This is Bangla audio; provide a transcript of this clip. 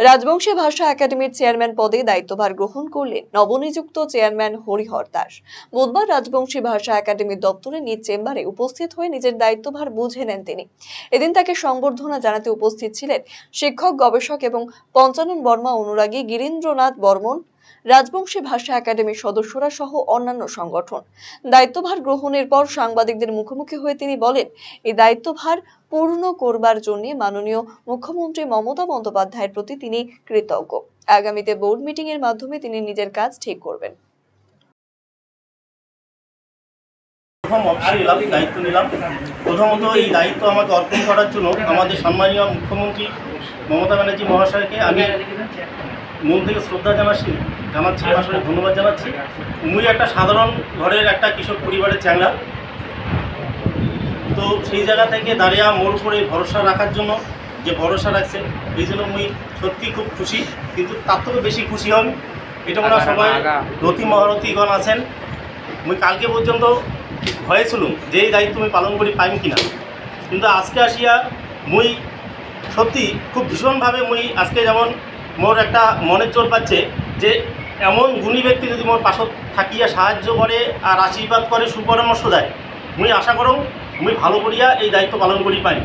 রাজবংশী ভাষা একাডেমির চেয়ারম্যান পদে দায়িত্বভার গ্রহণ করলেন নবনিযুক্ত চেয়ারম্যান হরিহর দাস। বুধবার রাজবংশী ভাষা একাডেমির দপ্তরে নিজ চেম্বারে উপস্থিত হয়ে নিজের দায়িত্বভার বুঝে নেন তিনি। এদিন তাকে সংবর্ধনা জানাতে উপস্থিত ছিলেন শিক্ষক, গবেষক এবং পঞ্চানন বর্মা অনুরাগী গিরীন্দ্রনাথ বর্মন, রাজবংশী ভাষা একাডেমির সদস্যরা সহ অন্যান্য সংগঠন। দায়িত্বভার গ্রহণের পর সাংবাদিকদের মুখোমুখি হয়ে তিনি বলেন, এই দায়িত্বভার পূর্ণ করবার জন্য মাননীয় মুখ্যমন্ত্রী মমতা বন্দ্যোপাধ্যায়ের প্রতি তিনি কৃতজ্ঞ। আগামীতে বোর্ড মিটিং এর মাধ্যমে তিনি নিজের কাজ ঠিক করবেন। দায়িত্ব নিলাম। প্রথমত এই দায়িত্ব আমাকে অর্পণ করার জন্য আমাদের সম্মানীয় মুখ্যমন্ত্রী মমতা ব্যানার্জি মহাশয়কে আমি মন থেকে শ্রদ্ধা জানাচ্ছি, আসলে ধন্যবাদ জানাচ্ছি। উনি একটা সাধারণ ঘরের একটা কৃষক পরিবারের চ্যাংড়া, তো সেই জায়গা থেকে দাঁড়িয়ে মোর করে ভরসা রাখার জন্য যে ভরসা রাখছে, এই জন্য আমি সত্যি খুব খুশি। কিন্তু তার থেকে বেশি খুশি হন এটা আমরা সবাই রতি মহারথীগণ আছেন। আমি কালকে পর্যন্ত হয়েছিলাম যে এই দায়িত্ব আমি পালন করি পাইম কিনা, কিন্তু আজকে আসিয়া মুই সত্যি খুব ভীষণভাবে মুই আজকে যেমন মোর একটা মনের জোর পাচ্ছে যে এমন গুণী ব্যক্তি যদি মোর পাশত থাকিয়া সাহায্য করে আর আশীর্বাদ করে, সুপরামর্শ দেয়, মুই আশা করো মুই ভালো করিয়া এই দায়িত্ব পালন করি পাই।